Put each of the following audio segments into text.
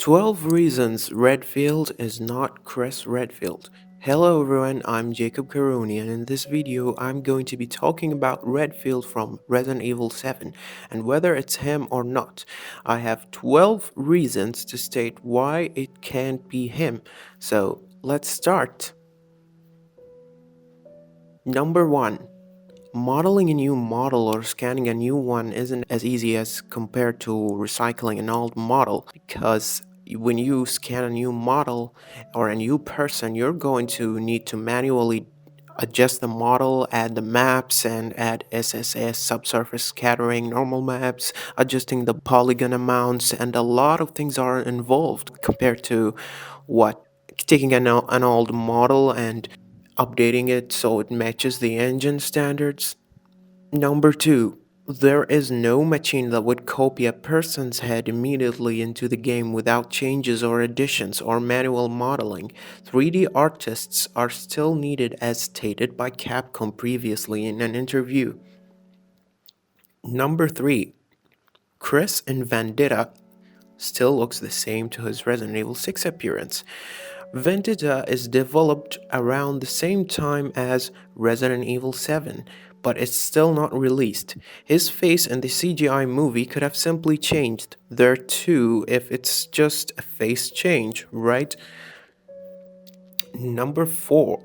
12 Reasons Redfield is not Chris Redfield. Hello everyone, I'm Jacob Karuni, and in this video I'm going to be talking about Redfield from Resident Evil 7 and whether it's him or not. I have 12 reasons to state why it can't be him, so let's start. Number 1. Modeling a new model or scanning a new one isn't as easy as compared to recycling an old model, because when you scan a new model or a new person, you're going to need to manually adjust the model, add the maps, and add SSS, subsurface scattering, normal maps, adjusting the polygon amounts, and a lot of things are involved compared to what taking an old model and updating it so it matches the engine standards. Number 2. There is no machine that would copy a person's head immediately into the game without changes or additions or manual modeling. 3D artists are still needed, as stated by Capcom previously in an interview. Number 3. Chris in Vendetta still looks the same to his Resident Evil 6 appearance. Vendetta is developed around the same time as Resident Evil 7, but it's still not released. His face in the CGI movie could have simply changed there too if it's just a face change, right? Number 4.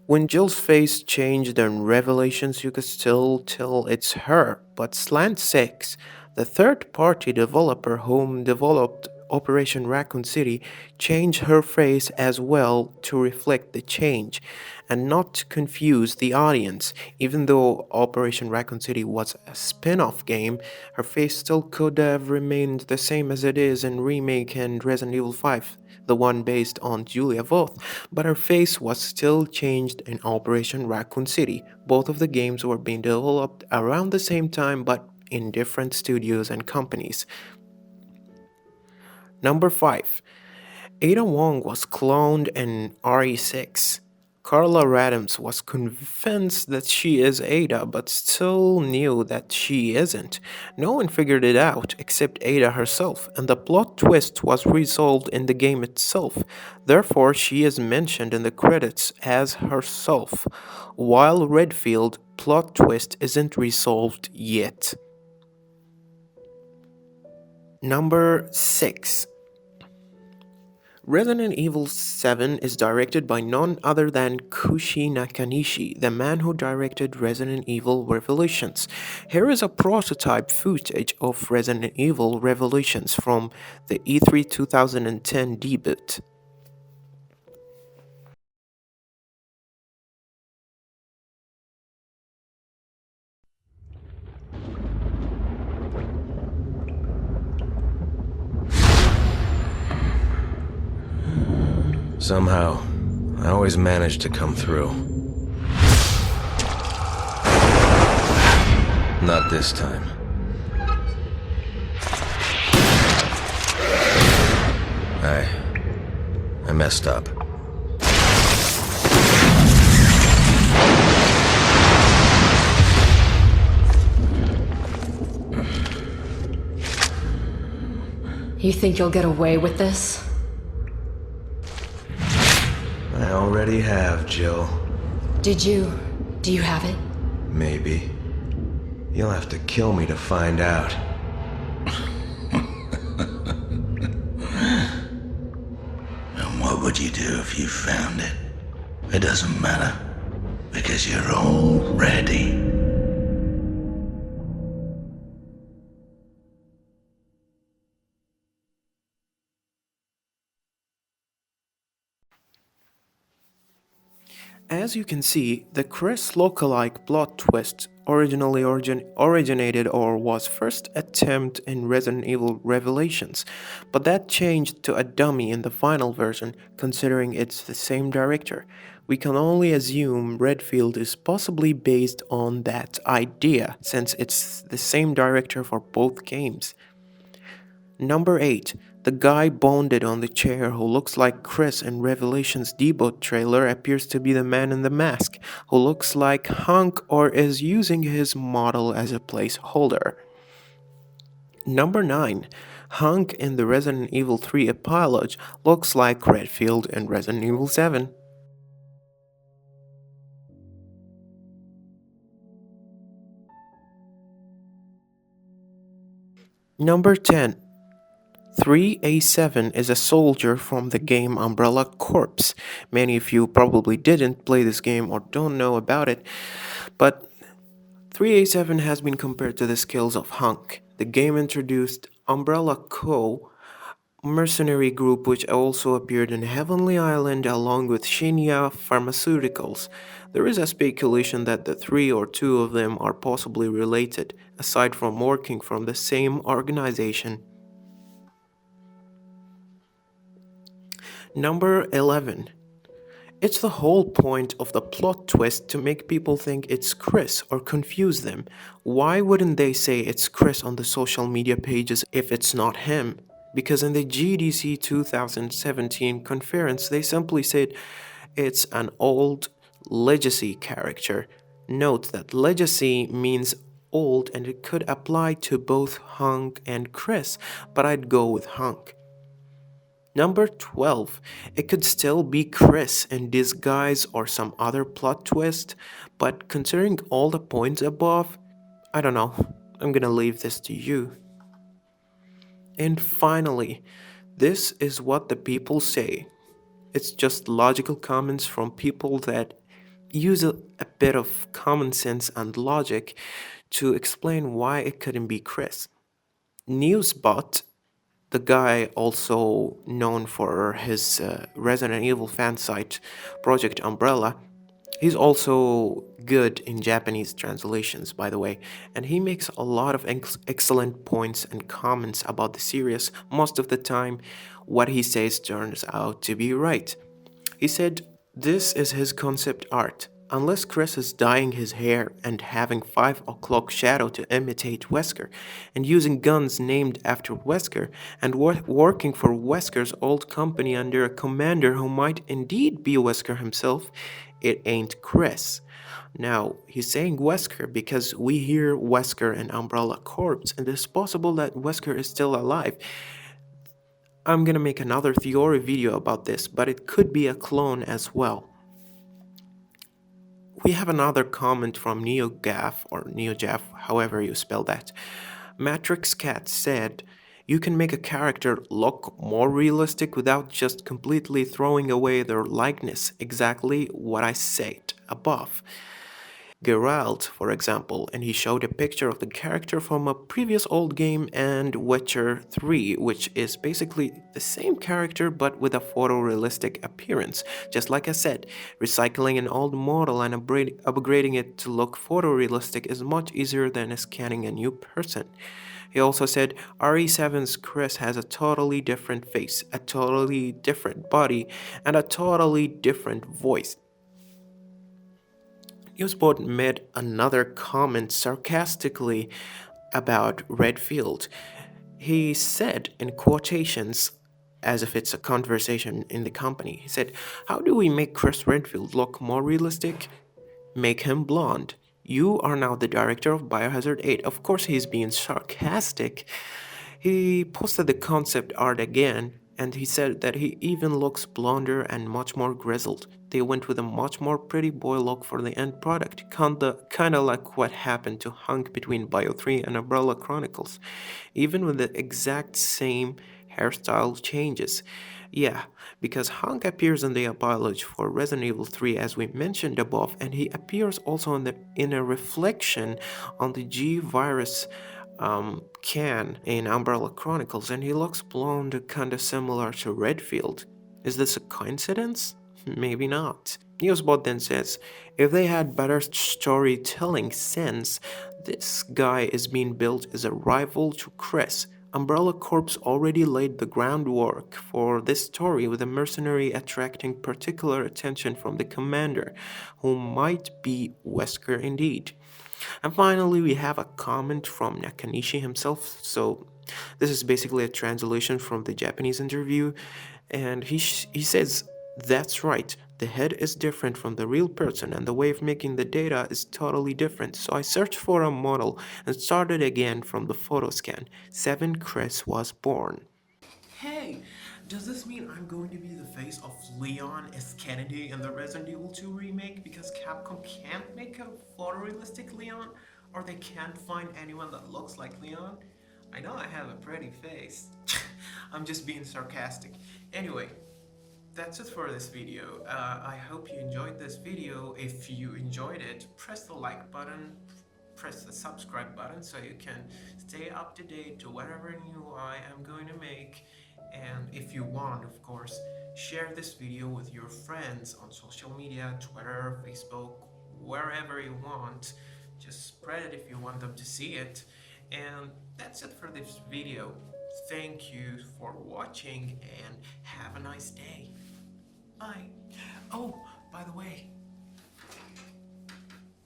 When Jill's face changed in Revelations, you could still tell it's her, but Slant 6, the third-party developer whom developed Operation Raccoon City, changed her face as well to reflect the change and not to confuse the audience. Even though Operation Raccoon City was a spin-off game, her face still could have remained the same as it is in Remake and Resident Evil 5, the one based on Julia Voth, but her face was still changed in Operation Raccoon City. Both of the games were being developed around the same time but in different studios and companies. Number 5. Ada Wong was cloned in RE6. Carla Radams was convinced that she is Ada, but still knew that she isn't. No one figured it out except Ada herself, and the plot twist was resolved in the game itself. Therefore, she is mentioned in the credits as herself, while Redfield plot twist isn't resolved yet. Number 6. Resident Evil 7 is directed by none other than Kushi Nakanishi, the man who directed Resident Evil Revelations. Here is a prototype footage of Resident Evil Revelations from the E3 2010 debut. Somehow, I always manage to come through. Not this time. I messed up. You think you'll get away with this? I already have, Jill. Do you have it? Maybe. You'll have to kill me to find out. And what would you do if you found it? It doesn't matter, because you're already. As you can see, the Chris lookalike plot twist originally originated or was first attempt in Resident Evil Revelations, but that changed to a dummy in the final version, considering it's the same director. We can only assume Redfield is possibly based on that idea, since it's the same director for both games. Number 8. The guy bonded on the chair who looks like Chris in Revelation's debut trailer appears to be the man in the mask, who looks like Hunk or is using his model as a placeholder. Number 9. Hank in the Resident Evil 3 epilogue looks like Redfield in Resident Evil 7. Number 10. 3A7 is a soldier from the game Umbrella Corps. Many of you probably didn't play this game or don't know about it, but 3A7 has been compared to the skills of Hunk. The game introduced Umbrella Co., mercenary group which also appeared in Heavenly Island along with Shinya Pharmaceuticals. There is a speculation that the three or two of them are possibly related, aside from working from the same organization. Number 11. It's the whole point of the plot twist to make people think it's Chris or confuse them. Why wouldn't they say it's Chris on the social media pages if it's not him? Because in the GDC 2017 conference, they simply said it's an old legacy character. Note that legacy means old and it could apply to both Hunk and Chris, but I'd go with Hunk. Number 12. It could still be Chris in disguise or some other plot twist, but considering all the points above, I don't know. I'm gonna leave this to you. And finally, this is what the people say. It's just logical comments from people that use a bit of common sense and logic to explain why it couldn't be Chris. Newsbot, the guy also known for his Resident Evil fan site, Project Umbrella, he's also good in Japanese translations, by the way, and he makes a lot of excellent points and comments about the series. Most of the time, what he says turns out to be right. He said, "This is his concept art. Unless Chris is dyeing his hair and having 5 o'clock shadow to imitate Wesker, and using guns named after Wesker, and working for Wesker's old company under a commander who might indeed be Wesker himself, it ain't Chris." Now, he's saying Wesker because we hear Wesker in Umbrella Corps, and it's possible that Wesker is still alive. I'm gonna make another theory video about this, but it could be a clone as well. We have another comment from NeoGaf, or NeoJaf, however you spell that. Matrix Cat said, "You can make a character look more realistic without just completely throwing away their likeness, exactly what I said above." Geralt, for example, and he showed a picture of the character from a previous old game and Witcher 3, which is basically the same character but with a photorealistic appearance. Just like I said, recycling an old model and upgrading it to look photorealistic is much easier than scanning a new person. He also said RE7's Chris has a totally different face, a totally different body, and a totally different voice. Newsbot made another comment sarcastically about Redfield. He said, in quotations, as if it's a conversation in the company, he said, "How do we make Chris Redfield look more realistic? Make him blonde. You are now the director of Biohazard 8. Of course, he's being sarcastic. He posted the concept art again, and he said that he even looks blonder and much more grizzled. They went with a much more pretty boy look for the end product, kinda like what happened to Hunk between Bio 3 and Umbrella Chronicles, even with the exact same hairstyle changes. Yeah, because Hunk appears in the epilogue for Resident Evil 3 as we mentioned above, and he appears also in a reflection on the G-Virus can in Umbrella Chronicles, and he looks blonde, kinda similar to Redfield. Is this a coincidence? Maybe not. Newsbot then says, if they had better storytelling sense, this guy is being built as a rival to Chris. Umbrella Corps already laid the groundwork for this story with a mercenary attracting particular attention from the commander, who might be Wesker indeed. And finally, we have a comment from Nakanishi himself. So this is basically a translation from the Japanese interview, and he says, That's right, the head is different from the real person and the way of making the data is totally different. So I searched for a model and started again from the photo scan. 7 Chris was born. Hey, does this mean I'm going to be the face of Leon S. Kennedy in the Resident Evil 2 remake because Capcom can't make a photorealistic Leon? Or they can't find anyone that looks like Leon? I know I have a pretty face. I'm just being sarcastic. Anyway, that's it for this video. I hope you enjoyed this video. If you enjoyed it, press the like button, press the subscribe button so you can stay up to date to whatever new I am going to make. And if you want, of course, share this video with your friends on social media, Twitter, Facebook, wherever you want. Just spread it if you want them to see it. And that's it for this video. Thank you for watching and have a nice day. Bye. Oh, by the way,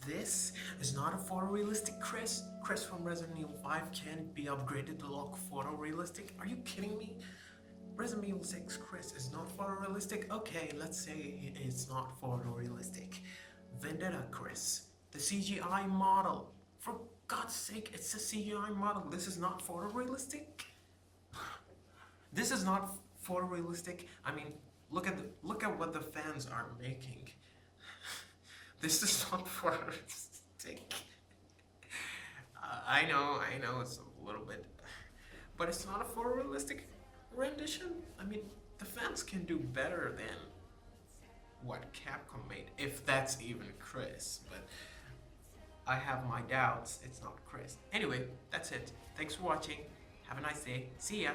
this is not a photorealistic Chris. Chris from Resident Evil 5 can't be upgraded to look photorealistic. Are you kidding me? Resident Evil 6 Chris is not photorealistic? Okay, let's say it's not photorealistic. Vendetta Chris, the CGI model. For God's sake, it's a CGI model. This is not photorealistic? This is not photorealistic. I mean, look at what the fans are making. This is not photorealistic. I know it's a little bit, but it's not a photorealistic rendition. I mean, the fans can do better than what Capcom made, if that's even Chris. But I have my doubts. It's not Chris. Anyway, that's it. Thanks for watching. Have a nice day. See ya.